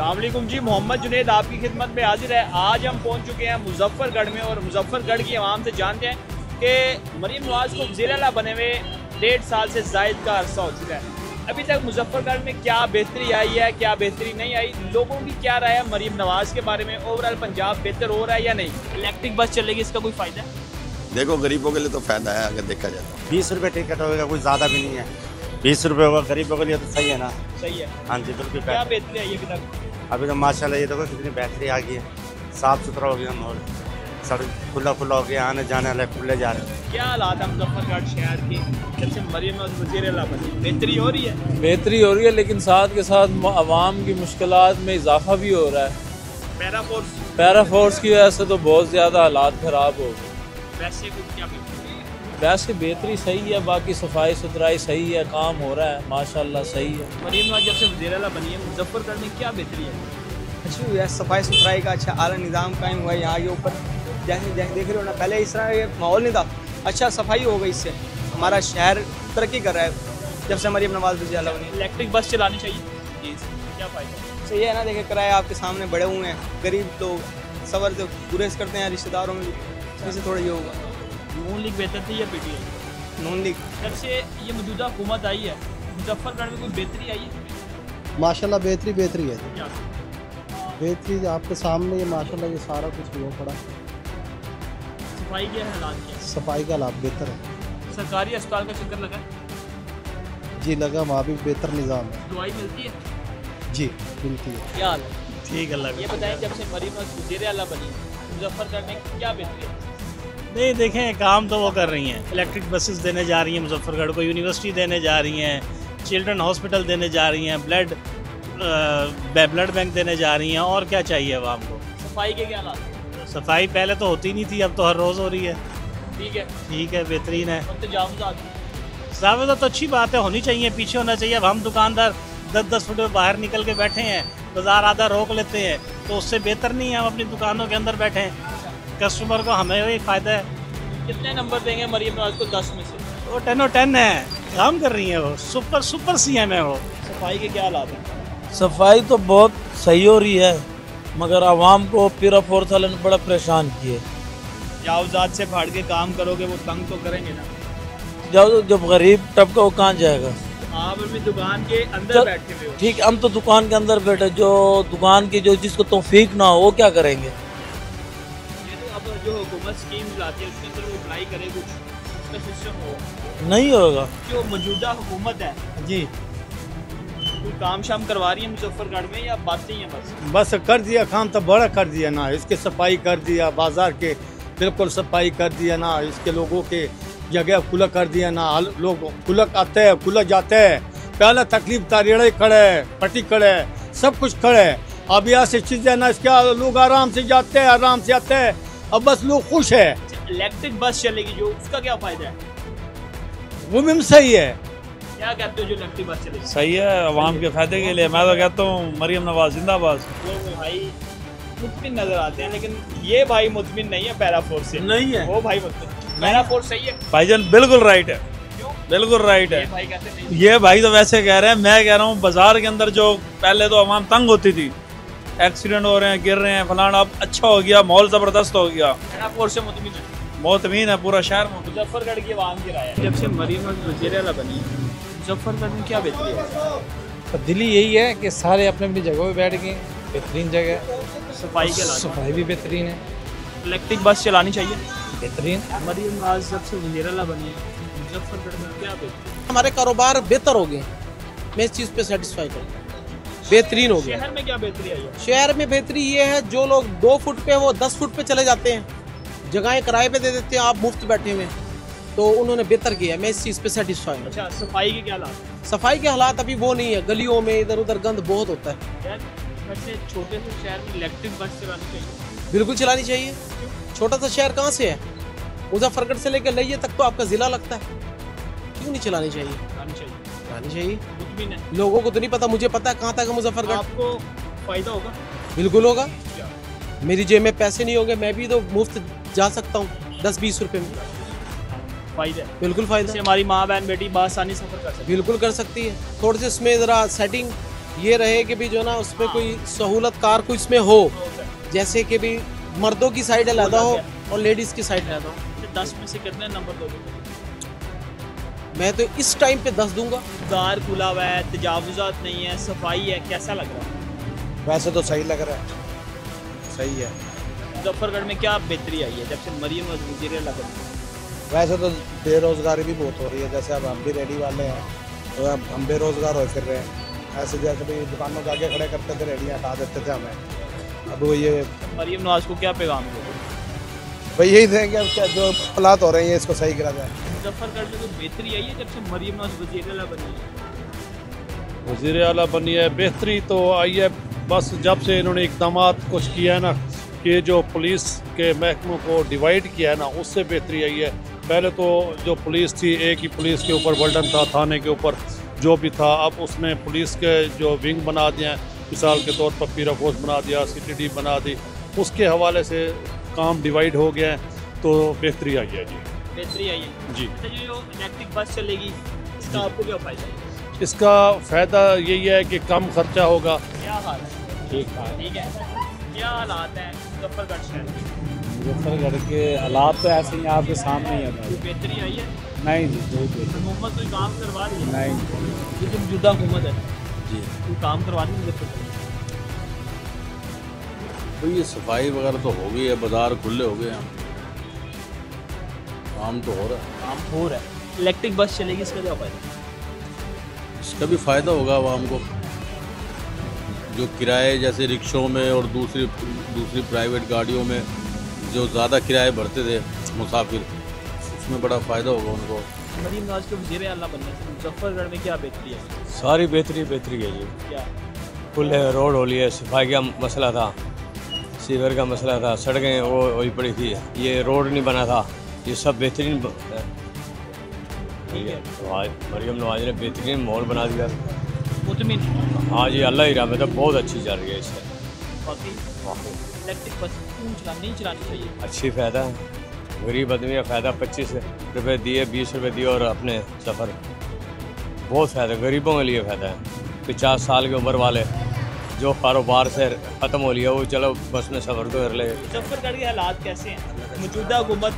अस्सलामुअलैकुम जी, मोहम्मद जुनैद आपकी खिदमत में हाजिर है। आज हम पहुंच चुके हैं मुजफ्फरगढ़ में और मुजफ्फरगढ़ की आवाम से जानते हैं कि मरीम नवाज को वज़ीर-ए-आला बने हुए 1.5 साल से ज़ायद का अरसा हो चुका है। अभी तक मुजफ्फरगढ़ में क्या बेहतरी आई है, क्या बेहतरी नहीं आई, लोगों की क्या राय है मरीम नवाज के बारे में, ओवरऑल पंजाब बेहतर हो रहा है या नहीं, इलेक्ट्रिक बस चलेगी, इसका कोई फ़ायदा है? देखो गरीबों के लिए तो फायदा है अगर देखा जाए तो। 20 रुपये टिकट होगा, कोई ज़्यादा भी नहीं है। 20 रुपये होगा गरीबों के लिए तो सही है ना। सही है। हाँ जी बिल्कुल। क्या बेहतरी आई अभी तक? अभी तो माशाल्लाह ये देखो कितनी बेहतरी आ गई है, साफ़ सुथरा हो गया माहौल, सड़क खुला हो गया, आने जाने वाले खुले जा रहे हैं। क्या हालात है मुजफ्फरगढ़ शहर की जब से मरीम नवाज वज़ीर-ए-आला बनी? बेहतरी हो रही है? बेहतरी हो रही है, लेकिन साथ के साथ आवाम की मुश्किलात में इजाफा भी हो रहा है। पैरा फोर्स की वजह से तो बहुत ज़्यादा हालात ख़राब हो गए। वैसे कुछ क्या बेहतरी? वैसे बेहतरी सही है, बाकी सफाई सुथराई सही है, काम हो रहा है माशाल्लाह सही है। मरीम नवाज जब से वज़ीर-ए-आला बनी है मुजफ्फरगढ़ में क्या बेहतरी है? अच्छी हुई है, सफाई सुथराई का अच्छा आला निज़ाम कायम हुआ है यहाँ के ऊपर। जैसे देख रहे हो ना, पहले इस तरह ये माहौल नहीं था, अच्छा सफाई हो गई, इससे हमारा शहर तरक्की कर रहा है जब से मरीम नवाज वज़ीर-ए-आला बनी। इलेक्ट्रिक बस चलानी चाहिए जी, क्या फ़ायदा? सही है ना, देखिए किराए आपके सामने बड़े हुए हैं, गरीब लोग सफ़र से गुरेज करते हैं रिश्तेदारों में, इससे थोड़ा ये होगा। नून लीग बेहतर थी या पीटीआई? नून लीग। जब से ये मौजूदा हुकूमत आई है मुजफ्फरगढ़ में कोई बेहतरी आई है? माशाल्लाह बेहतरी है। क्या? बेहतरी आपके सामने ये माशाल्लाह ये सारा कुछ हुआ पड़ा। सफाई के हालात क्या? सफाई का लाभ बेहतर है। सरकारी अस्पताल का चक्कर लगा? जी लगा, वहाँ भी बेहतर निज़ाम है। दवाई मिलती है? जी मिलती है। क्या हाल है? ठीक है लगा। ये बताएं जब से मरीम नवाज वज़ीर-ए-आला बनी मुजफ्फरगढ़ में क्या बेहतरी है? नहीं देखें, काम तो वो कर रही हैं, इलेक्ट्रिक बसेस देने जा रही हैं मुजफ्फरगढ़ को, यूनिवर्सिटी देने जा रही हैं, चिल्ड्रन हॉस्पिटल देने जा रही हैं, ब्लड बैंक देने जा रही हैं, और क्या चाहिए आवाम को। सफाई के क्या हालात हैं? सफाई पहले तो होती नहीं थी, अब तो हर रोज़ हो रही है। ठीक है, बेहतरीन है। तजावुज़ात तो अच्छी बात है, होनी चाहिए, पीछे होना चाहिए। अब हम दुकानदार 10-10 फुट में बाहर निकल के बैठे हैं, बाजार आधा रोक लेते हैं, तो उससे बेहतर नहीं है हम अपनी दुकानों के अंदर बैठे हैं, कस्टमर को हमें भी फ़ायदा है। कितने नंबर देंगे मरीम नवाज को 10 में से? वो 10 और 10 है, काम कर रही है वो, सुपर सीएम है वो। सफाई के क्या हालात हैं? सफाई तो बहुत सही हो रही है, मगर आवाम को पीरा फोर्स वाले ने बड़ा परेशान किए। तजावुज़ात से फाड़ के काम करोगे वो तंग तो करेंगे ना। जब गरीब तबका वो कहाँ जाएगा? आप अपनी दुकान के अंदर बैठे हुए हो। ठीक, हम तो दुकान के अंदर बैठे, जो दुकान की जो जिसको तौफीक ना हो वो क्या करेंगे? अब जो हुकूमत स्कीम लाती है उसके अंदर वो अप्लाई करे, कुछ उसका सिस्टम हो नहीं होगा। जो मौजूदा हुकूमत है जी कोई काम शाम करवा रही है मुजफ्फरगढ़ में या बातें ही हैं बस? बस कर दिया काम तो बड़ा कर दिया ना, इसके सफाई कर दिया, बाजार के बिल्कुल सफाई कर दिया ना, इसके लोगों के जगह खुला कर दिया ना, लोग खुला आते हैं खुला जाते हैं। पहले तकलीफ था, रेड़े खड़े पट्टी खड़े सब कुछ खड़े, अब यहाँ से चीज़ें ना, इसके लोग आराम से जाते हैं, आराम से आते हैं, अब बस लोग खुश है। इलेक्ट्रिक बस चलेगी जो, उसका क्या फ़ायदा है? वो भी सही है। क्या कहते हो जो इलेक्ट्रिक बस चलेगी? सही है, आवाम के फायदे के लिए। मैं तो कहता हूँ मरीम नवाज जिंदाबाद। वो भाई मुतमिन नजर आते हैं, लेकिन ये भाई मुतमिन नहीं है पैरा फोर्स से। नहीं है वो भाई मुतमिन, पैरा फोर्स सही है। भाईजान बिल्कुल राइट है, क्यों? बिल्कुल राइट है। ये भाई कहते नहीं। ये भाई तो वैसे कह रहे हैं, मैं कह रहा हूँ बाजार के अंदर जो पहले तो आवाम तंग होती थी, एक्सीडेंट हो रहे हैं, गिर रहे हैं फलाना, अब अच्छा हो गया, माहौल ज़बरदस्त हो गया, पैरा फोर्स से मुतमिन है। मोतमीन है पूरा शहर। मुजफ्फरगढ़ की आवाम की राय है जब से मरीम नवाज वज़ीर-ए-आला बनी मुजफ्फरगढ़ में क्या बेहतरी है? तब्दीली यही है कि सारे अपनी अपनी जगहों पे बैठ गए, बेहतरीन जगह, सफाई के हालात? सफाई भी बेहतरीन है, इलेक्ट्रिक बस चलानी चाहिए। बेहतरीन। मरीम नवाज जब से वज़ीर-ए-आला बनी मुजफ्फरगढ़ में क्या बेहतरी? हमारे कारोबार बेहतर हो गए, मैं इस चीज़ पे सेटिस्फाई हूँ, बेहतरीन हो गया। शहर में क्या बेहतरी आई है? शहर में बेहतरी ये है, जो लोग 2 फुट पे वो 10 फुट पे चले जाते हैं, जगहें किराए पे दे देते हैं, आप मुफ्त बैठे हुए, तो उन्होंने बेहतर किया, मैं इस चीज़ पे सेटिस्फाई हूँ। अच्छा, सफाई के क्या हालात? सफाई के हालात अभी वो नहीं है, गलियों में इधर उधर गंद बहुत होता है। यार वैसे छोटे से शहर में इलेक्ट्रिक बस चलानी चाहिए। बिल्कुल चलानी चाहिए। छोटा सा शहर कहाँ से है? मुजफ्फरगढ़ से लेकर लइया तक तो आपका ज़िला लगता है, क्यों नहीं चलानी चाहिए? चलानी चाहिए। मुतमिन है। लोगों को तो नहीं पता, मुझे पता है कहाँ तक है मुजफ्फरगढ़। आपको फ़ायदा होगा? बिल्कुल होगा। मेरी जेब में पैसे नहीं होंगे, मैं भी तो मुफ्त जा सकता हूँ 10-20 रुपए में। फ़ायदा है। बिल्कुल फ़ायदा। हमारी माँ बहन बेटी बासानी सफ़र कर सकती है। बिल्कुल कर सकती है, थोड़े से इसमें ज़रा सेटिंग ये रहे कि भी जो ना उसमें कोई सहूलत कार को इसमें हो, जैसे कि भी मर्दों की साइड अलग हो और लेडीज़ की साइड अलग हो। 10 में से कितने नंबर दोगे? मैं तो इस टाइम पे 10 दूंगा। कार खुला हुआ है, तजावुजात नहीं है, सफाई है, कैसा लग रहा है? वैसे तो सही लग रहा है, सही है। मुजफ्फरगढ़ में क्या बेहतरी आई है जब से मरीम वज़ीर-ए-आला बनी? वैसे तो बेरोज़गारी भी बहुत हो रही है, जैसे अब हम भी रेडी वाले हैं तो अब हम बेरोज़गार हो फिर रहे हैं। ऐसे जैसे भी दुकानों के आगे खड़े करते थे, रेडियाँ हटा देते थे हमें। अब वो ये मरीम नवाज को क्या पैगाम दोगे? भाई यही देंगे अब क्या जो हालात हो रहे हैं इसको सही करा जाए। मुजफ्फरगढ़ में कोई बेहतरी आई है जब से मरीम नवाज वज़ीर-ए-आला बनी है? वज़ीर-ए-आला बनी है, बेहतरी तो आई है बस जब से इन्होंने इक़दाम कुछ किया है ना कि जो पुलिस के महकमों को डिवाइड किया है ना, उससे बेहतरी आई है। पहले तो जो पुलिस थी, एक ही पुलिस के ऊपर बर्डन था, थाने के ऊपर जो भी था। अब उसने पुलिस के जो विंग बना दिए हैं, मिसाल के तौर पर पीरा फोर्स बना दिया, CTD बना दी, उसके हवाले से काम डिवाइड हो गया है, तो बेहतरी आई है जी। बेहतरी आई है जी। अच्छा, जो इलेक्ट्रिक बस चलेगी इसका आपको क्या फ़ायदा है? इसका फ़ायदा यही है कि कम खर्चा होगा। क्या हाल है? ठीक है। क्या हालात हैं मुजफ्फरगढ़ शहर के? मुजफ्फरगढ़ के हालात तो ऐसे ही आपके सामने ही है। कोई बेहतरी आई है? नहीं जी, कोई बेहतरी हुकूमत कोई काम करवा रही है? नहीं। ये जो मौजूदा हुकूमत है जी, कोई काम करवा रही है मुजफ्फरगढ़? तो ये सफाई वगैरह तो हो गई है, बाजार खुले हो गए हैं, काम तो हो रहा है। काम हो रहा है। इलेक्ट्रिक बस चलेगी, इसका क्या फ़ायदा? इसका भी फ़ायदा होगा आवाम को। जो किराए जैसे रिक्शों में और दूसरी प्राइवेट गाड़ियों में जो ज़्यादा किराए भरते थे मुसाफिर, उसमें बड़ा फ़ायदा होगा उनको। मरीम नवाज के वज़ीर-ए-आला बनने से मुजफ्फरगढ़ में क्या बेहतरी है? सारी बेहतरी है जी। क्या? फुल रोड हो रही है, सफाई का मसला था, सीवर का मसला था, सड़कें वो हुई पड़ी थी, ये रोड नहीं बना था, ये सब बेहतरीन मरीम नवाज ने बेहतरीन माहौल बना दिया। मुतमिन? हाँ जी, अल्लाह ही रहमत है, बहुत अच्छी चल रही है इससे। इलेक्ट्रिक बस नहीं चलानी चाहिए? अच्छी फ़ायदा है, गरीब आदमी का फ़ायदा। 25 रुपये दिए, 20 रुपये दिए और अपने सफ़र, बहुत फ़ायदा, गरीबों के लिए फ़ायदा है। 50 साल की उम्र वाले जो कारोबार से ख़त्म हो लिया वो चलो बस में सफ़र तो कर ले। मुजफ्फरगढ़ के हालात कैसे हैं? मौजूदा हुकूमत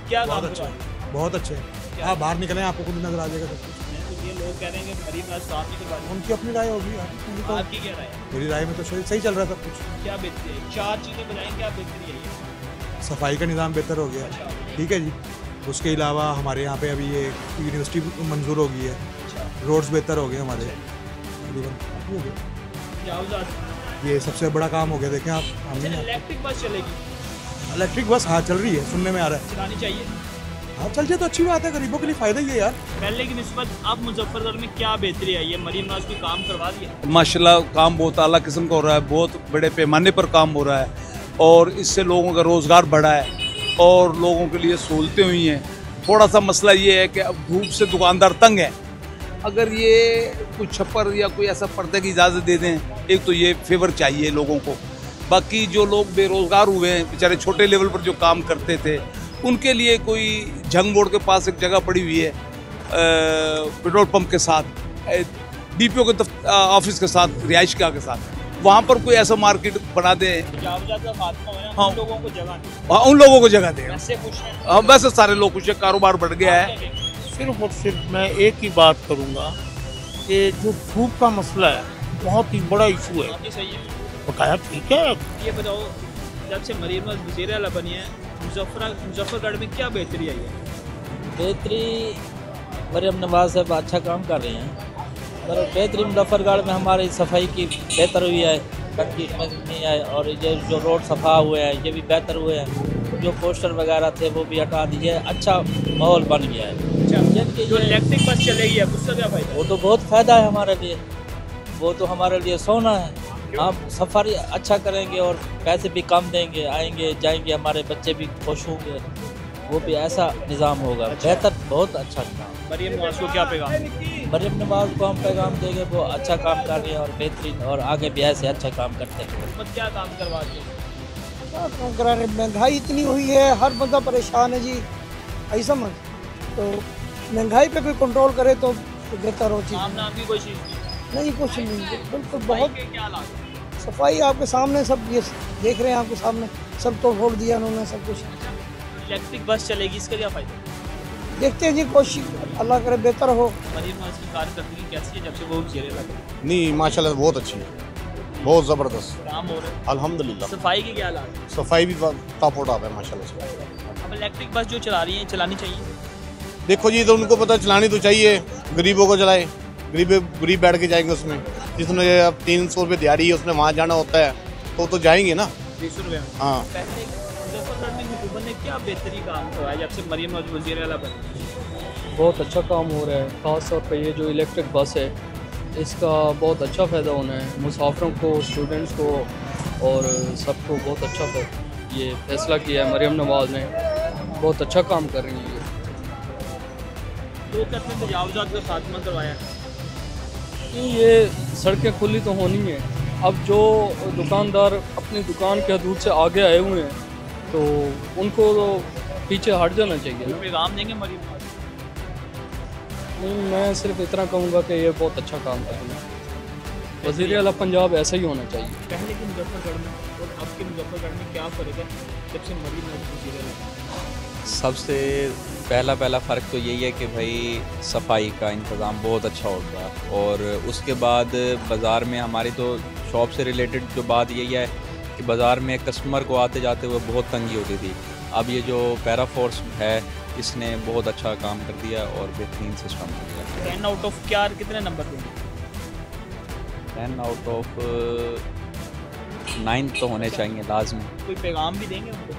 क्या काम कर रही है? बहुत अच्छे। आप बाहर निकलें आपको खुद नजर आ जाएगा सब कुछ। ये लोग कह रहे हैं कि मरीम नवाज काम नहीं करवा रही। उनकी अपनी राय होगी यार, आपकी क्या राय है? मेरी राय में तो सही चल रहा है सब कुछ। क्या बेहतरी है? 4 चीज़ें बताएं, क्या बेहतरी है ये? सफाई का निज़ाम बेहतर हो गया, ठीक है जी। उसके अलावा हमारे यहाँ पे अभी ये यूनिवर्सिटी मंजूर हो गई है, रोड्स बेहतर हो गए हमारे ये सबसे बड़ा काम हो गया। देखें आप, इलेक्ट्रिक बस चलेगी? इलेक्ट्रिक बस हाँ चल रही है, सुनने में आ रहा है। चलानी चाहिए? हाँ चल जाए तो अच्छी बात है, गरीबों के लिए फ़ायदा ही है यार। पहले की निस्बत अब मुजफ्फरगढ़ में क्या बेहतरी आई है? मरीम नवाज कोई काम करवा दिया? माशाल्लाह काम बहुत आला किस्म का हो रहा है, बहुत बड़े पैमाने पर काम हो रहा है और इससे लोगों का रोज़गार बढ़ा है और लोगों के लिए सहूलतें हुई हैं। थोड़ा सा मसला ये है कि अब धूप से दुकानदार तंग है, अगर ये कोई छप्पर या कोई ऐसा पर्दे की इजाज़त दे दें, एक तो ये फेवर चाहिए लोगों को। बाकी जो लोग बेरोज़गार हुए हैं बेचारे, छोटे लेवल पर जो काम करते थे, उनके लिए कोई झंग मोड़ के पास एक जगह पड़ी हुई है पेट्रोल पंप के साथ, DPO के ऑफिस के साथ, रिहाइशगाह के साथ, वहाँ पर कोई ऐसा मार्केट बना दें। हाँ, उन लोगों को जगह दें। हाँ, उन लोगों को जगह दें। वैसे खुश हैं? हाँ, वैसे सारे लोग खुश हैं, कारोबार बढ़ गया है। सिर्फ और सिर्फ मैं एक ही बात करूँगा कि जो धूप का मसला है बहुत ही बड़ा इशू है। सही है, बकाया ठीक है। ये बताओ, जब से मरीम नवाज वज़ीर-ए-आला बनी है मुजफ्फरगढ़ में क्या बेहतरी आई है? बेहतरी मरीम नवाज साहब अच्छा काम कर रही हैं, पर बेहतरी मुजफ्फरगढ़ में हमारी सफाई की बेहतर हुई है, गंदगी नहीं है, और ये जो रोड सफा हुए हैं ये भी बेहतर हुए हैं, जो पोस्टर वगैरह थे वो भी हटा दीजिए, अच्छा माहौल बन गया है। जो इलेक्ट्रिक बस चलेगी अब उसका क्या फ़ायदा? वो तो बहुत फ़ायदा है हमारे लिए, वो तो हमारे लिए सोना है। हम सफ़र अच्छा करेंगे और पैसे भी कम देंगे, आएंगे जाएंगे, हमारे बच्चे भी खुश होंगे, वो भी ऐसा निज़ाम होगा बेहतर, बहुत अच्छा निज़ाम। मरीम नवाज को क्या पैगाम? मरीम नवाज को हम पैगाम देंगे, वो अच्छा काम कर रही है और बेहतरीन, और आगे भी ऐसे अच्छा काम करते हैं। हुकूमत क्या काम करवाती है? क्या काम करा रहे, महंगाई इतनी हुई है, हर बंदा परेशान है जी, ऐसा समझ। तो महंगाई पे भी कंट्रोल करे तो बेहतर हो चीज़। आम नाम की कोई चीज़ नहीं। नहीं कुछ नहीं, बिल्कुल बहुत क्या हालात हैं? सफाई आपके सामने, सब ये देख रहे हैं आपके सामने, सब तो फोड़ दिया उन्होंने सब कुछ। इलेक्ट्रिक बस चलेगी, इसका क्या फ़ायदा? देखते हैं जी, कोशिश अल्लाह करे बेहतर हो। मरीम नवाज की कारकर्दगी कैसी है जब से वो वज़ीर लगे? नहीं माशाल्लाह बहुत अच्छी है, बहुत ज़बरदस्त काम हो रहा है अल्हम्दुलिल्लाह। सफाई के क्या हालात हैं? सफाई भी टॉप टॉप है माशाल्लाह से। अब इलेक्ट्रिक बस जो चला रही है चलानी चाहिए? देखो जी, तो उनको पता चलानी तो चाहिए, गरीबों को चलाए, गरीब बैठ के जाएंगे उसमें, जिसने अब 300 रुपये दिहाड़ी है उसने वहाँ जाना होता है तो जाएंगे ना 300 रुपये। हाँ। पहले मुजफ्फरगढ़ में हुकूमत ने क्या बेहतरी काम करवाया जब से मरीम नवाज वज़ीर आला बनी? बहुत अच्छा काम हो रहा है, ख़ास तौर पे ये जो इलेक्ट्रिक बस है इसका बहुत अच्छा फ़ायदा होना है मुसाफिरों को, स्टूडेंट्स को और सबको बहुत अच्छा ये फैसला किया है मरीम नवाज ने, बहुत अच्छा काम कर रही है ये। तो कहते हैं तजावुज़ात का खात्मा करवाया है। ये सड़कें खुली तो होनी है, अब जो दुकानदार अपनी दुकान के हदूद से आगे आए हुए हैं तो उनको तो पीछे हट जाना चाहिए ना। पैगाम देंगे मरीम नवाज? नहीं, मैं सिर्फ इतना कहूँगा कि ये बहुत अच्छा काम कर रही है, वज़ीर आला पंजाब ऐसा ही होना चाहिए। पहले के मुजफ्फरगढ़ में और अब के मुजफ्फरगढ़ में क्या फ़र्क है जब से मरीम नवाज वज़ीर आला? सबसे पहला फ़र्क तो यही है कि भाई सफाई का इंतज़ाम बहुत अच्छा होगा, और उसके बाद बाज़ार में हमारी तो शॉप से रिलेटेड जो बात यही है कि बाज़ार में कस्टमर को आते जाते हुए बहुत तंगी होती थी। अब ये जो पैरा फोर्स है इसने बहुत अच्छा काम कर दिया और बेहतरीन सिस्टम हो गया। 10 आउट ऑफ क्या कितने नंबर देंगे? 10 आउट ऑफ 9 तो होने चाहिए लाजमी। कोई पैगाम भी देंगे उनको?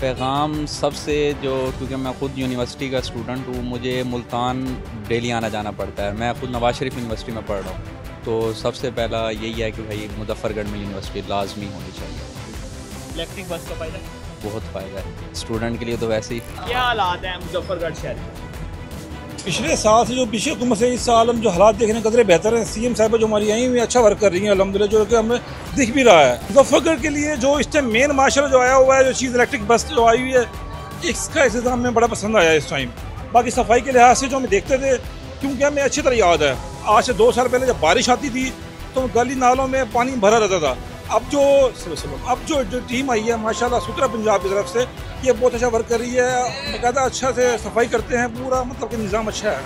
पैगाम सबसे जो, क्योंकि मैं ख़ुद यूनिवर्सिटी का स्टूडेंट हूँ, मुझे मुल्तान डेली आना जाना पड़ता है, मैं ख़ुद नवाज शरीफ यूनिवर्सिटी में पढ़ रहा हूँ, तो सबसे पहला यही है कि भाई मुजफ्फरगढ़ में यूनिवर्सिटी लाजमी होनी चाहिए। इलेक्ट्रिक बस का फ़ायदा? बहुत फ़ायदा है स्टूडेंट के लिए तो वैसे ही। क्या हालात हैं मुजफ्फरगढ़ शहर में? पिछले साल से जो पिछले हुकूमत से इस साल हम जो हालात देखने कदरे बेहतर हैं। सीएम साहब जो हमारी यहीं में अच्छा वर्क कर रही हैं अल्हम्दुलिल्लाह, जो कि हमें दिख भी रहा है। मुजफ्फरगढ़ के लिए जो इस टाइम मेन माशाल्लाह जो आया हुआ है, जो चीज़ इलेक्ट्रिक बस जो आई हुई है, इसका इंतजाम में बड़ा पसंद आया इस टाइम। बाकी सफाई के लिहाज से जो हम देखते थे, क्योंकि हमें अच्छी तरह याद है आज से 2 साल पहले जब बारिश आती थी तो गली नालों में पानी भरा रहता था। अब जो टीम आई है माशाल्लाह सुथरा पंजाब की तरफ से, ये बहुत अच्छा वर्क कर रही है, बाकायदा अच्छा से सफाई करते हैं, पूरा मतलब कि निज़ाम अच्छा है,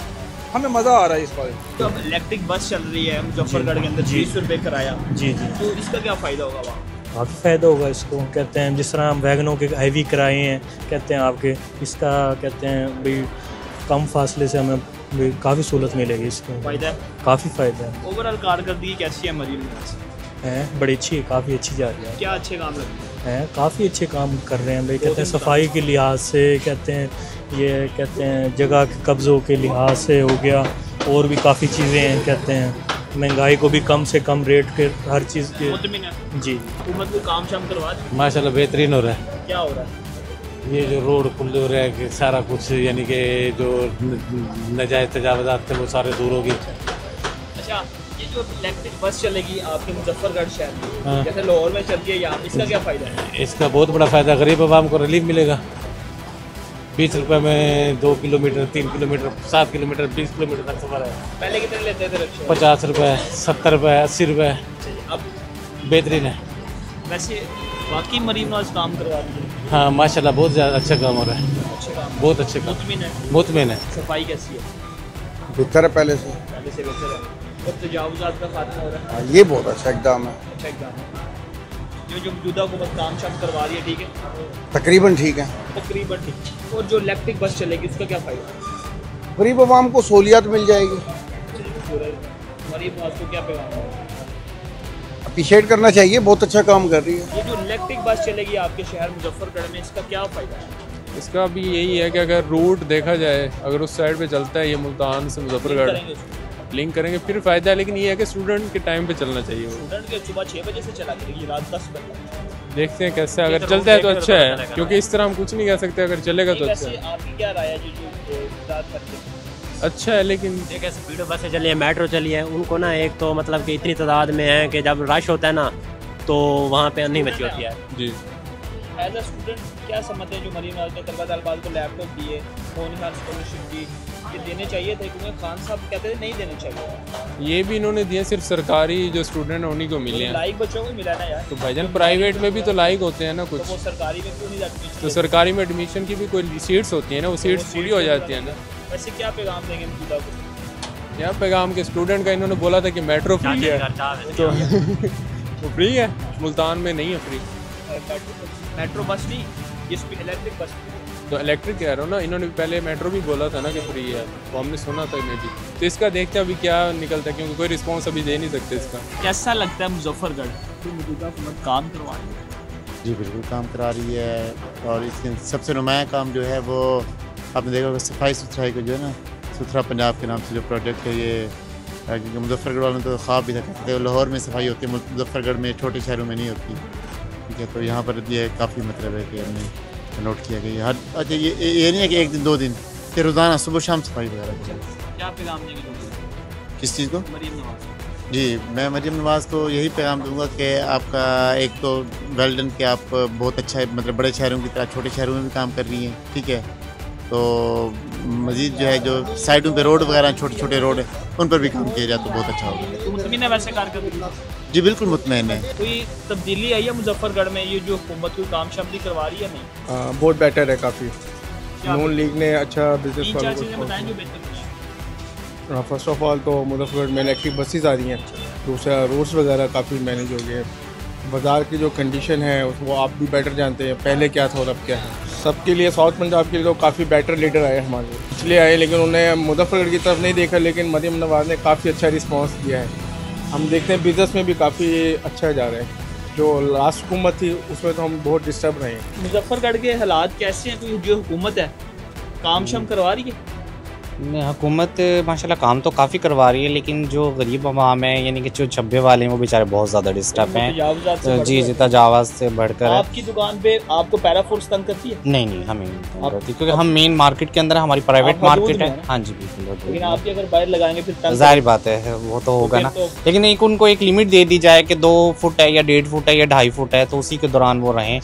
हमें मज़ा आ रहा है इस बार। तो अब इलेक्ट्रिक बस चल रही है मुजफ्फरगढ़ के अंदर 300 रुपये किराया, जी, तो इसका क्या फ़ायदा होगा वहाँ? काफ़ी फ़ायदा होगा इसको। कहते हैं जिस तरह हम वैगनों के हैवी किराए हैं, कहते हैं आपके, इसका कहते हैं भाई कम फासले से हमें भी काफ़ी सहूलत मिलेगी इसको। फ़ायदा है? काफ़ी फ़ायदा है। ओवरऑल कारकर्दगी कैसी है मरीम नवाज? है बड़ी अच्छी है, काफ़ी अच्छी जा रही है। क्या अच्छे काम लगते हैं? काफ़ी अच्छे काम कर रहे हैं भाई, कहते हैं सफाई के लिहाज से, कहते हैं ये कहते हैं जगह के कब्ज़ों के लिहाज से हो गया, और भी काफ़ी चीज़ें हैं, कहते हैं महंगाई को भी कम से कम रेट के हर चीज़ के जी हुकूमत को काम शाम करवा दी? माशाल्लाह बेहतरीन हो रहा है। क्या हो रहा है? ये जो रोड खुले हो रहा है कि सारा कुछ, यानी कि जो नजायज़ तजावज़ात थे वो सारे दूर हो गए। अच्छा, ये जो इलेक्ट्रिक बस चलेगी आपके मुजफ्फरगढ़ शहर में, हाँ। जैसे लाहौर में चलती है यहाँ, इसका क्या फ़ायदा है? इसका बहुत बड़ा फ़ायदा, गरीब आवाम को रिलीफ मिलेगा। 20 रुपये में 2 किलोमीटर, 3 किलोमीटर, 7 किलोमीटर, 20 किलोमीटर तक सफ़र है। पहले कितने लेते थे रिक्शा? 50 रुपये, 70 रुपये, 80 रुपये। अब बेहतरीन है। वैसे वाकई मरीम नवाज काम करवा रही है? हाँ माशाल्लाह बहुत ज़्यादा अच्छा काम हो रहा है, अच्छे काम, बहुत अच्छे काम, मुतमिन है। सफाई कैसी है? बेहतर है पहले से बेहतर है। और तजावुज़ात का खात्मा हो रहा है? ये बहुत अच्छा एकदम है। अच्छा एकदम है। जो मौजूदा हुकूमत काम शाम करवा रही है, ठीक है? तकरीबन ठीक है। तकरीबन ठीक। और जो इलेक्ट्रिक बस चलेगी उसका क्या फ़ायदा? गरीब आवाम को सहूलियत मिल जाएगी। मरीम नवाज को क्या पैगाम है? अप्रिशिएट करना चाहिए, बहुत अच्छा काम कर रही है। ये जो इलेक्ट्रिक बस चलेगी आपके शहर मुजफ्फरगढ़ में, इसका क्या फ़ायदा है? इसका भी यही है कि अगर रूट देखा जाए, अगर उस साइड पे चलता है ये मुल्तान से मुजफ्फरगढ़ लिंक करेंगे फिर फ़ायदा है, लेकिन ये है कि स्टूडेंट के टाइम पे चलना चाहिए। स्टूडेंट के सुबह 6 बजे से चला करेगी, रात 10 बजे। देखते हैं कैसे, अगर चलता है तो अच्छा है, क्योंकि इस तरह हम कुछ नहीं कह सकते, अगर चलेगा तो अच्छा है। आपकी क्या राय है जो रात करके? अच्छा है, लेकिन देखिए स्पीड बसें चली है, मेट्रो चली है, उनको ना एक तो मतलब कि इतनी तादाद में है कि जब रश होता है ना तो वहाँ पे नहीं बची होती है जी। एज अ स्टूडेंट क्या समझते हैं जो मरीम नवाज ने तलबा तलबात को लैपटॉप दिए, फ़ोन स्कॉलरशिप दी, ये देने चाहिए थे, क्योंकि खान साहब कहते थे नहीं देने चाहिए। ये भी इन्होंने दिए, सिर्फ सरकारी जो स्टूडेंट हैं उन्हीं को मिले हैं। लाइक बच्चों को मिला ना यार। तो भाईजान प्राइवेट में भी तो लाइक होते हैं ना कुछ, तो वो सरकारी में क्यों नहीं जाती? तो सरकारी में एडमिशन की भी कोई सीट्स होती हैं ना, वो सीट्स पूरी हो जाती हैं ना। वैसे क्या पैगाम देंगे मौजूदा को? यहाँ पैगाम के स्टूडेंट का इन्होंने बोला था कि मेट्रो फ्री है, तो वो फ्री है, मुल्तान में नहीं है फ्री। मेट्रो बस नहीं, इलेक्ट्रिक बस। तो इलेक्ट्रिक कह रहा हूँ ना, इन्होंने पहले मेट्रो भी बोला था ना कि फ्री है, तो हमने सुना था इन्हें भी। तो इसका देखते हैं अभी क्या निकलता है, क्योंकि कोई रिस्पॉन्स अभी दे नहीं सकते इसका। कैसा लगता है मुजफ्फरगढ़ तो मौजूदा हुकूमत काम करवा रही है? जी बिल्कुल काम करा रही है, और इसके सबसे नुमाया काम जो है वो आपने देखा होगा सफाई सुथराई को, जो है ना सुथरा पंजाब के नाम से जो प्रोजेक्ट है ये, क्योंकि मुजफ्फरगढ़ वालों तो ख्वाब भी था, कहते हैं लाहौर में सफाई होती है, मुजफ्फरगढ़ में छोटे शहरों में नहीं होती, ठीक है। तो यहाँ पर ये काफ़ी मतलब है कि हमने नोट किया गया हर, अच्छा ये नहीं है कि एक दिन 2 दिन, ये रोज़ाना सुबह शाम सफाई वगैरह। क्या पैगाम देंगे किस चीज़ को? मरीम नवाज। जी मैं मरीम नवाज को यही पैगाम दूंगा कि आपका एक तो वेल डन कि आप बहुत अच्छा है, मतलब बड़े शहरों की तरह छोटे शहरों में भी काम कर रही हैं, ठीक है। तो मज़ीद जो है जो साइडों पे रोड वगैरह छोटे छोटे रोड है उन पर भी काम किया जाए तो बहुत अच्छा होगा। तो मुतमिन है वैसे कारकर्दगी? जी बिल्कुल मुतमईन है। कोई तब्दीली आई है मुजफ्फरगढ़ में, ये जो हुकूमत कोई काम शाम करवा रही है नहीं? बहुत बेटर है काफ़ी, नून लीग ने अच्छा बिजनेस तीन चार चीज़ें बताएं जो बेहतर कुछ। फर्स्ट ऑफ ऑल तो मुजफ्फरगढ़ में इलेक्ट्रिक बसेस आ रही हैं, दूसरा रोड्स वगैरह काफ़ी मैनेज हो गए, बाज़ार की जो कंडीशन है वो आप भी बेटर जानते हैं, पहले क्या था और अब क्या है। सबके लिए साउथ पंजाब के लिए तो काफ़ी बेटर लीडर आए हमारे, इसलिए आए, लेकिन उन्हें मुजफ्फरगढ़ की तरफ नहीं देखा, लेकिन मरीम नवाज़ ने काफ़ी अच्छा रिस्पांस दिया है। हम देखते हैं बिज़नेस में भी काफ़ी अच्छा जा रहे हैं, जो लास्ट हुकूमत थी उसमें तो हम बहुत डिस्टर्ब रहे हैं। मुजफ्फरगढ़ के हालात कैसे हैं? कोई जो हुकूमत है काम शाम करवा रही है? हुकूमत माशाल्लाह काम तो काफ़ी करवा रही है, लेकिन जो गरीब आवाम है यानी कि जो छब्बे वाले हैं वो बेचारे बहुत ज़्यादा डिस्टर्ब हैं। जी जी तजावज़ से बढ़कर। आपकी दुकान पे आपको पैरा फोर्स तंग करती है? नहीं हमें नहीं तंग करती, क्योंकि हम मेन मार्केट के अंदर, हमारी प्राइवेट मार्केट है। हाँ जी बिल्कुल। लेकिन आपकी अगर बाहर लगाएंगे फिर जाहिर बात है वो तो होगा ना, लेकिन एक उनको एक लिमिट दे दी जाए कि 2 फुट है या 1.5 फुट है या 2.5 फुट है, तो उसी के दौरान वो रहें।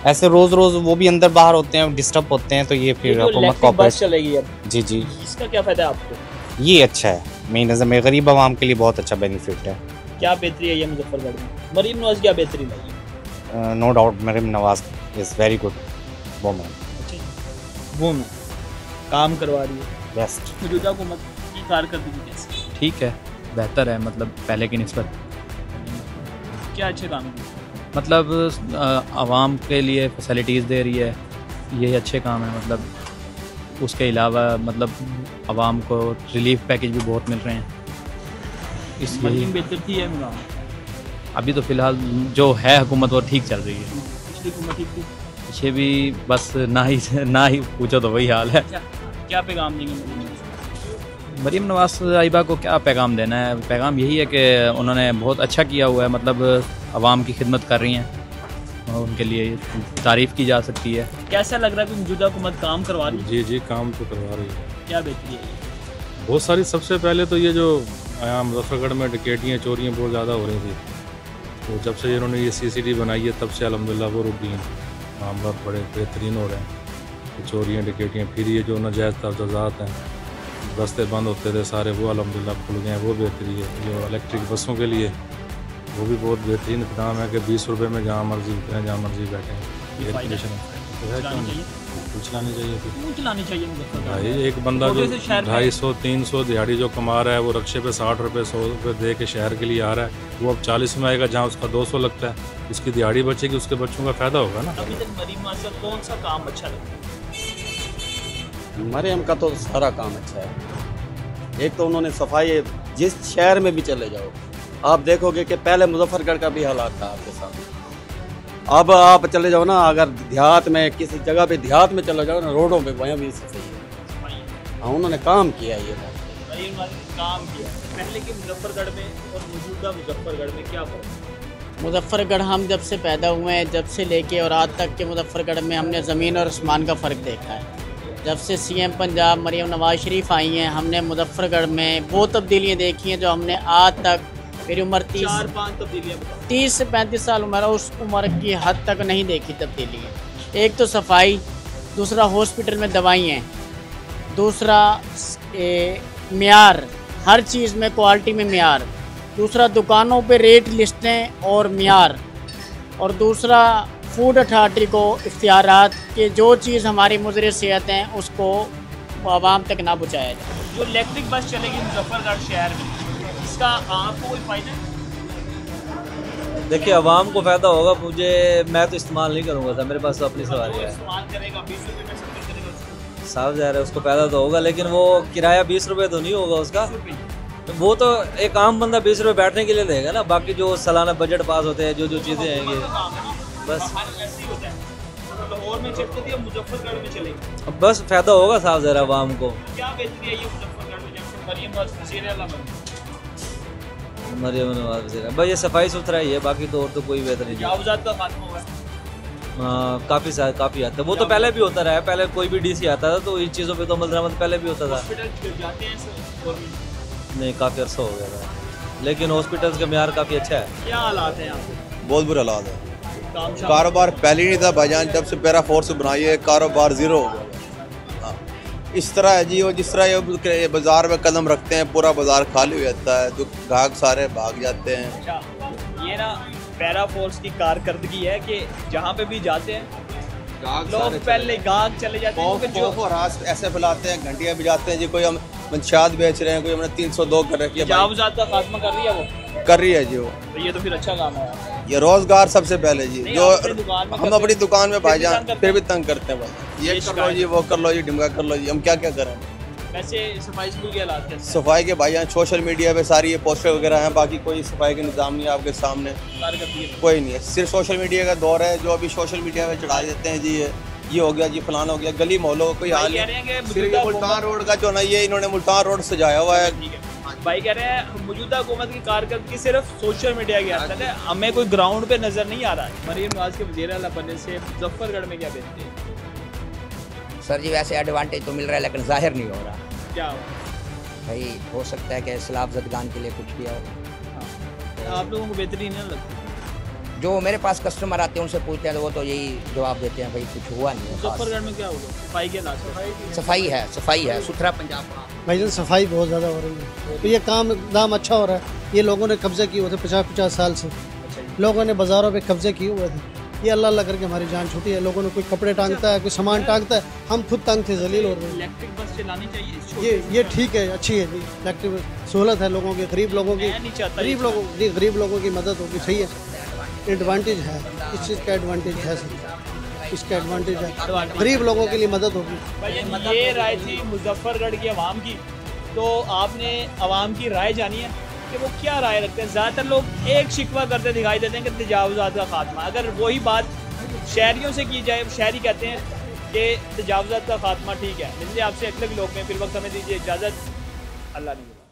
ऐसे रोज़ वो भी अंदर बाहर होते हैं, डिस्टर्ब होते हैं, तो ये फिर हुकूमत को बस चलेगी अब। जी जी इसका क्या फ़ायदा है आपको? ये अच्छा है, मेरी नज़र में गरीब आवाम के लिए बहुत अच्छा बेनिफिट है। क्या बेहतरी है ये मुजफ्फरगढ़ में? मरीम नवाज क्या बेहतरी है? No doubt Maryam Nawaz is very good woman. वो में काम करवा रही है बेस्ट। मौजूदा हुकूमत की कारकर्दगी कैसी? ठीक है, बेहतर है, मतलब पहले की निस्बत। क्या अच्छे काम है? मतलब आवाम के लिए फैसिलिटीज़ दे रही है, यही अच्छे काम है। मतलब उसके अलावा मतलब आवाम को रिलीफ पैकेज भी बहुत मिल रहे हैं। इसलिए बेहतर थी है अभी तो फ़िलहाल जो है हुकूमत वो ठीक चल रही है। पिछली हुकूमत ठीक थी? पीछे भी बस ना ही पूछो तो वही हाल है। क्या पैगाम देंगे मरीम नवाज साहिबा को? क्या पैगाम देना है, पैगाम यही है कि उन्होंने बहुत अच्छा किया हुआ है, मतलब आवाम की खिदमत कर रही हैं और उनके लिए तारीफ़ की जा सकती है। कैसा लग रहा है कि मौजूदा हुकूमत काम करवा रही है? जी काम तो करवा रही है। क्या बेहतरी है? बहुत सारी, सबसे पहले तो ये जो यहाँ मुजफ्फरगढ़ में डकैतियाँ चोरियाँ बहुत ज़्यादा हो रही थी, तो जब से इन्होंने ये CCTV बनाई है तब से अल्हम्दुलिल्लाह वो रुक गई हैं, मामला बड़े बेहतरीन हो रहे हैं। चोरियाँ डकैतियाँ, फिर ये जो नाजायज़ तजाज़ात हैं, रास्ते बंद होते थे सारे, वो अल्हम्दुलिल्लाह खुल गए हैं, वो बेहतरी है। जो इलेक्ट्रिक बसों के लिए वो भी बहुत बेहतरीन इक़दाम है कि 20 रुपये में जहाँ मर्जी उतरें, जहाँ मर्जी बैठें। एयर कंडीशन चलानी चाहिए भाई। एक बंदा जो 250-300 दिहाड़ी जो कमा रहा है, वो रक्शे पे 60 रुपये 100 रुपये दे के शहर के लिए आ रहा है, वो अब 40 में आएगा जहाँ उसका 200 लगता है। उसकी दिहाड़ी बचेगी, उसके बच्चों का फ़ायदा होगा ना। अभी तक मरीम नवाज का कौन सा काम अच्छा लगा? मरीम का तो सारा काम अच्छा है। एक तो उन्होंने सफाई, जिस शहर में भी चले जाओ आप देखोगे कि पहले मुजफ्फरगढ़ का भी हालात था आपके साथ। अब आप चले जाओ ना, अगर देहात में किसी जगह पे देहात में चले जाओ ना, रोडों पे वहाँ भी सही है। हाँ उन्होंने काम किया ये काम किया। पहले के मुजफ्फरगढ़ में और मौजूदा मुजफ्फरगढ़ में क्या फ़र्क? मुजफ्फरगढ़ हम जब से पैदा हुए हैं, जब से लेके और आज तक के मुजफ्फरगढ़ में हमने ज़मीन और आसमान का फ़र्क देखा है। जब से CM पंजाब मरीम नवाज शरीफ आई हैं, हमने मुजफ्फरगढ़ में बहुत तब्दीलियाँ देखी हैं जो हमने आज तक, मेरी उम्र 30 से 35 साल उम्र है, उस उम्र की हद तक नहीं देखी तब्दीलियाँ। एक तो सफाई, दूसरा हॉस्पिटल में दवाइयाँ, दूसरा म्यार, हर चीज़ में क्वालिटी में म्यार। दूसरा दुकानों पे रेट लिस्टें और म्यार। और दूसरा फूड अथॉरिटी को इख्तियारात कि जो चीज़ हमारी मुज़र सेहत हैं उसको आवाम तक ना पहुँचाया जाए। जो इलेक्ट्रिक बस चलेगी मुजफ्फरगढ़ शहर में, इसका आपको कोई फ़ायदा है? देखिए आवाम को फ़ायदा होगा, मैं तो इस्तेमाल नहीं करूँगा था, मेरे पास तो अपनी सवारी है। इस्तेमाल करेगा 20 रुपये में सफ़र करेगा, साफ ज़ाहिर है उसको फ़ायदा तो होगा, लेकिन वो किराया 20 रुपये तो नहीं होगा उसका। वो तो एक आम बंदा 20 रुपये बैठने के लिए देगा ना, बाकी जो सालाना बजट पास होते हैं, जो चीज़ें हैं ये बस लाहौर में चलती है, मुजफ्फरगढ़ में चलेगी। अब बस फ़ायदा होगा साफ ज़ाहिर आवाम को। क्या बेहतरी है ये मुजफ्फरगढ़ में जब से मरियम नवाज वज़ीर आला बनी? मरियम नवाज वज़ीर भाई ये सफाई सुथरा ही है, बाकी तो और तो कोई बेहतर नहीं। तजावुज़ात का खात्मा हुआ है? हाँ काफ़ी आता है, वो तो पहले भी होता रहा है। पहले कोई भी डीसी आता था तो इन चीज़ों पे तो अमल दरामद पहले भी होता था। हॉस्पिटल जाते हैं नहीं, काफ़ी अर्सा हो गया था, लेकिन हॉस्पिटल्स का म्यार काफ़ी अच्छा है। क्या हालात हैं यहाँ पे? बहुत बुरे हालात है। कारोबार पहले ही नहीं था भाईजान, जब से पैरा फोर्स बनाई है कारोबार ज़ीरो हो गया। हाँ, इस तरह है जी, वो जिस तरह ये बाज़ार में कदम रखते हैं पूरा बाज़ार खाली हो जाता है, तो ग्राहक सारे भाग जाते हैं। अच्छा, ये ना पैरा फोर्स की कारकर्दगी है कि जहाँ पे भी जाते हैं लोग पहले गाहक चले जाते हैं, जो रास ऐसे फैलाते हैं, घंटियाँ भी जाते हैं जी। कोई हम मंशियात बेच रहे हैं, कोई हमने 302 कर रखी है। तजावुज़ात का खात्मा कर रही है वो? कर रही है जी वो। तो ये तो फिर अच्छा काम है। ये रोजगार सबसे पहले जी, जो हम अपनी दुकान में भाईजान फिर भी तंग करते हैं भाई, ये कर लो जी, वो कर लो जी, ढिमका कर लो जी, हम क्या क्या करें। वैसे सफाई स्कूल के हालात कैसे? सफाई के भाईजान सोशल मीडिया पे सारी ये पोस्टर वगैरह हैं, बाकी कोई सफाई का निज़ाम नहीं है आपके सामने, कोई नहीं है। सिर्फ सोशल मीडिया का दौर है, जो अभी सोशल मीडिया पे चढ़ा देते हैं जी, ये हो गया जी, फलाना हो गया, गली मोहल्लों कोई हाल नहीं। मुल्तान रोड का जो ना ये इन्होंने मुल्तान रोड सजाया हुआ है। भाई कह रहे हैं मौजूदा हुकूमत की कारकर्दगी सिर्फ सोशल मीडिया के अंदर है, हमें कोई ग्राउंड पे नजर नहीं आ रहा है। मरियम नवाज के वज़ीर आला बनने से मुजफ्फरगढ़ में क्या बेहतरी है? सर जी वैसे एडवांटेज तो मिल रहा है, लेकिन जाहिर नहीं हो रहा। क्या भाई हो सकता है कि सैलाब ज़दगान के लिए कुछ किया हो। आप लोगों को बेहतरी नहीं लगती? जो मेरे पास कस्टमर आते हैं उनसे पूछते हैं तो वो तो यही जवाब देते हैं, भाई कुछ हुआ नहीं। मुजफ्फरगढ़ में क्या होगा? सफाई के हालात? सफाई है, सुथरा पंजाब। भाई सफाई बहुत ज़्यादा हो रही है, तो ये दाम अच्छा हो रहा है। ये लोगों ने कब्जे किए हुए थे 50-50 साल से, लोगों ने बाज़ारों पे कब्जे किए हुए थे। ये अल्लाह अल्लाह करके हमारी जान छूटी है। लोगों ने कोई कपड़े टांगता है, कोई सामान टांगता है, हम खुद तंग थे, जलील हो रहे हैं। इलेक्ट्रिक बस चलानी चाहिए? ये ठीक है, अच्छी है जी, इलेक्ट्रिक सहूलत है लोगों की, गरीब लोगों की मदद होगी, सही है। एडवांटेज है, इस चीज़ का एडवांटेज है सर, इसका एडवांटेज है, गरीब लोगों के लिए मदद होगी। भाई ये राय थी मुजफ्फरगढ़ की आवाम की, तो आपने आवाम की राय जानी है कि वो क्या राय रखते हैं। ज़्यादातर लोग एक शिकवा करते दिखाई देते हैं कि तजावुज़ात का खात्मा। अगर वही बात शहरियों से की जाए, शहरी कहते हैं कि तजावुज़ात का खात्मा ठीक है। मिलते आपसे अगले लोग में, फिर वक्त हमें दीजिए इजाज़त। अल्लाह ने